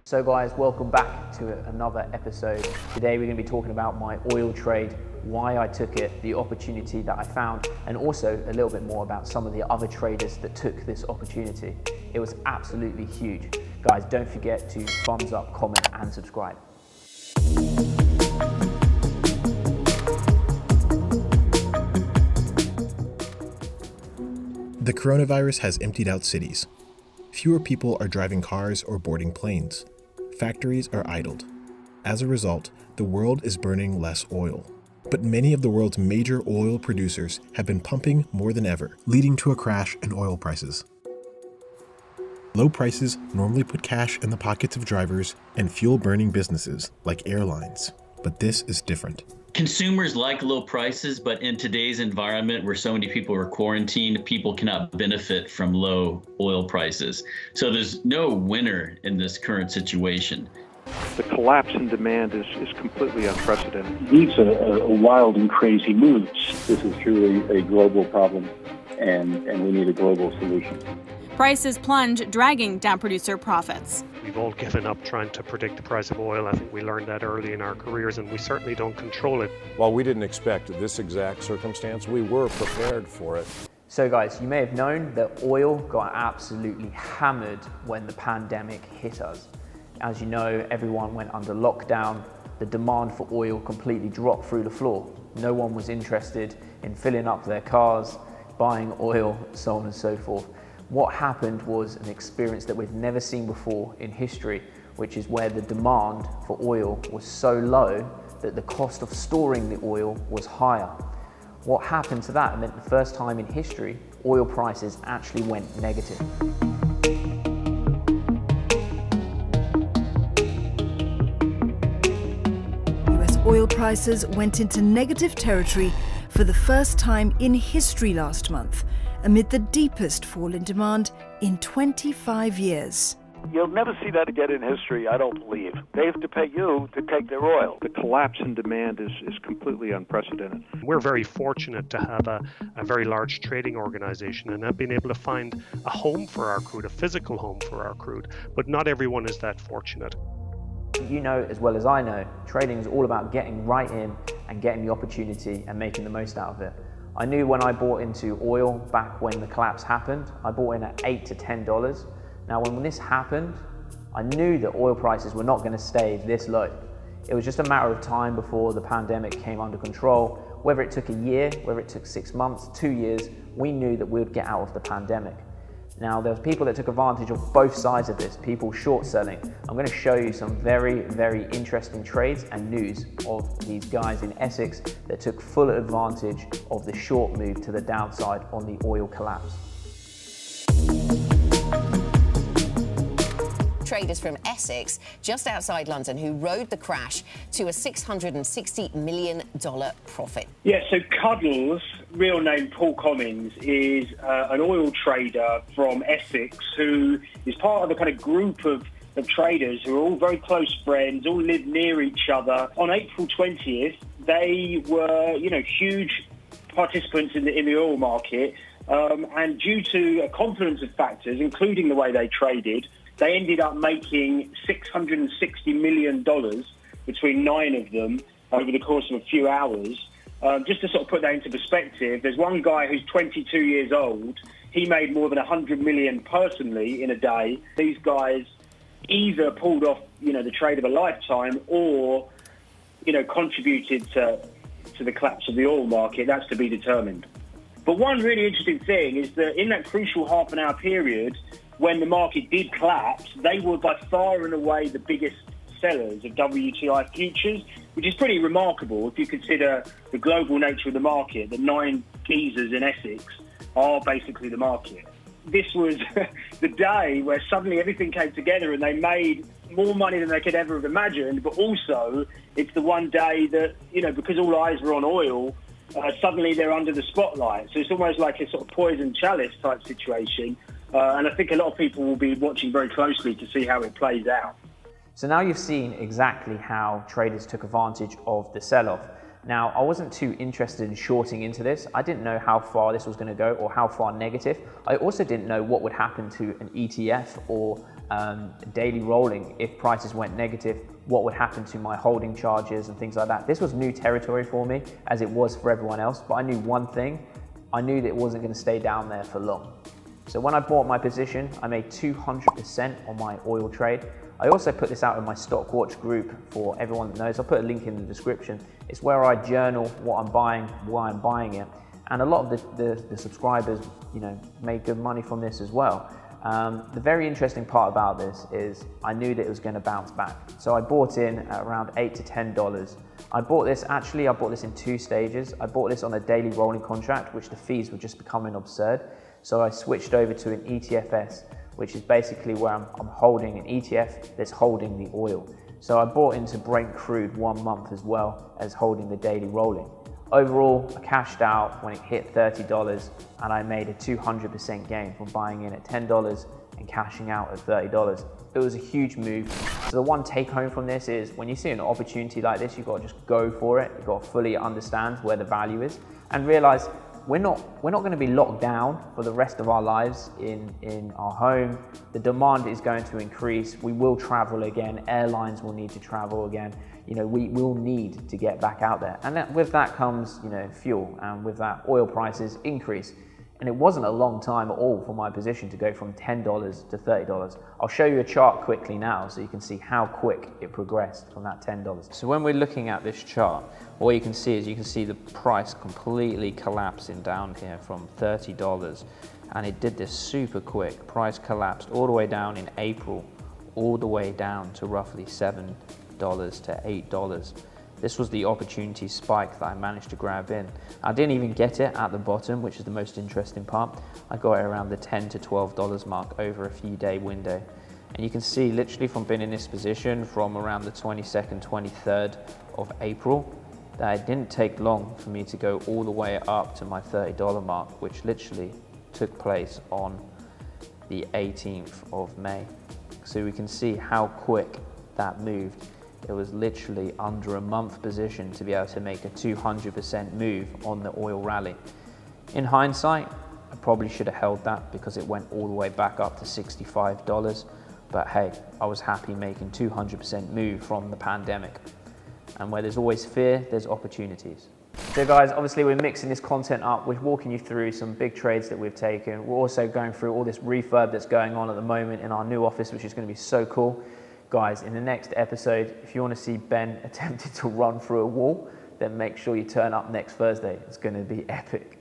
So guys, welcome back to another episode. Today we're going to be talking about my oil trade, why I took it, the opportunity that I found, and also a little bit more about some of the other traders that took this opportunity. It was absolutely huge. Guys, don't forget to thumbs up, comment, and subscribe. The coronavirus has emptied out cities. Fewer people are driving cars or boarding planes. Factories are idled. As a result, the world is burning less oil. But many of the world's major oil producers have been pumping more than ever, leading to a crash in oil prices. Low prices normally put cash in the pockets of drivers and fuel-burning businesses like airlines. But this is different. Consumers like low prices, but in today's environment where so many people are quarantined, people cannot benefit from low oil prices. So there's no winner in this current situation. The collapse in demand is completely unprecedented. These are wild and crazy moves. This is truly a global problem, and we need a global solution. Prices plunge, dragging down producer profits. We've all given up trying to predict the price of oil. I think we learned that early in our careers, and we certainly don't control it. While we didn't expect this exact circumstance, we were prepared for it. So guys, you may have known that oil got absolutely hammered when the pandemic hit us. As you know, everyone went under lockdown. The demand for oil completely dropped through the floor. No one was interested in filling up their cars, buying oil, so on and so forth. What happened was an experience that we've never seen before in history, which is where the demand for oil was so low that the cost of storing the oil was higher. What happened to that meant the first time in history, oil prices actually went negative. US oil prices went into negative territory for the first time in history last month, amid the deepest fall in demand in 25 years. You'll never see that again in history, I don't believe. They have to pay you to take their oil. The collapse in demand is completely unprecedented. We're very fortunate to have a very large trading organization and have been able to find a home for our crude, a physical home for our crude, but not everyone is that fortunate. You know as well as I know, trading is all about getting right in and getting the opportunity and making the most out of it. I knew when I bought into oil back when the collapse happened, I bought in at $8 to $10. Now when this happened, I knew that oil prices were not going to stay this low. It was just a matter of time before the pandemic came under control. Whether it took a year, whether it took 6 months, 2 years, we knew that we would get out of the pandemic. Now there's people that took advantage of both sides of this, people short selling. I'm going to show you some very, very interesting trades and news of these guys in Essex that took full advantage of the short move to the downside on the oil collapse. Traders from Essex, just outside London, who rode the crash to a $660 million profit. Yeah, so Cuddles, real name Paul Commins, is an oil trader from Essex who is part of a kind of group of traders who are all very close friends, all live near each other. On April 20th, they were, huge participants in the oil market, and due to a confluence of factors, including the way they traded, they ended up making $660 million between 9 of them over the course of a few hours. Just to sort of put that into perspective, there's one guy who's 22 years old. He made more than 100 million personally in a day. These guys either pulled off, the trade of a lifetime or, contributed to the collapse of the oil market. That's to be determined. But one really interesting thing is that in that crucial half an hour period, when the market did collapse, they were by far and away the biggest sellers of WTI futures, which is pretty remarkable if you consider the global nature of the market. The 9 geezers in Essex are basically the market. This was the day where suddenly everything came together and they made more money than they could ever have imagined, but also it's the one day that, because all eyes were on oil, suddenly they're under the spotlight. So it's almost like a sort of poison chalice type situation. And I think a lot of people will be watching very closely to see how it plays out. So now you've seen exactly how traders took advantage of the sell-off. Now, I wasn't too interested in shorting into this. I didn't know how far this was going to go or how far negative. I also didn't know what would happen to an ETF or daily rolling. If prices went negative, what would happen to my holding charges and things like that. This was new territory for me, as it was for everyone else, but I knew one thing. I knew that it wasn't going to stay down there for long. So when I bought my position, I made 200% on my oil trade. I also put this out in my Stock Watch group for everyone that knows. I'll put a link in the description. It's where I journal what I'm buying, why I'm buying it. And a lot of the subscribers, made good money from this as well. The very interesting part about this is I knew that it was going to bounce back. So I bought in at around $8 to $10. I bought this in 2 stages. I bought this on a daily rolling contract, which the fees were just becoming absurd. So I switched over to an ETFS, which is basically where I'm holding an ETF that's holding the oil. So I bought into Brent crude 1 month as well as holding the daily rolling. Overall, I cashed out when it hit $30 and I made a 200% gain from buying in at $10 and cashing out at $30. It was a huge move. So the one take home from this is when you see an opportunity like this, you've got to just go for it. You've got to fully understand where the value is and realize we're not going to be locked down for the rest of our lives in our home. The demand is going to increase. We will travel again. Airlines will need to travel again. We will need to get back out there. And with that comes, fuel, and with that oil prices increase. And it wasn't a long time at all for my position to go from $10 to $30. I'll show you a chart quickly now so you can see how quick it progressed from that $10. So when we're looking at this chart, what you can see is the price completely collapsing down here from $30. And it did this super quick. Price collapsed all the way down in April, all the way down to roughly $7 to $8. This was the opportunity spike that I managed to grab in. I didn't even get it at the bottom, which is the most interesting part. I got it around the $10 to $12 mark over a few day window. And you can see literally from being in this position from around the 22nd, 23rd of April, that it didn't take long for me to go all the way up to my $30 mark, which literally took place on the 18th of May. So we can see how quick that moved. It was literally under a month position to be able to make a 200% move on the oil rally. In hindsight, I probably should have held that because it went all the way back up to $65. But hey, I was happy making 200% move from the pandemic. And where there's always fear, there's opportunities. So guys, obviously we're mixing this content up. We're walking you through some big trades that we've taken. We're also going through all this refurb that's going on at the moment in our new office, which is going to be so cool. Guys, in the next episode, if you want to see Ben attempting to run through a wall, then make sure you turn up next Thursday. It's going to be epic.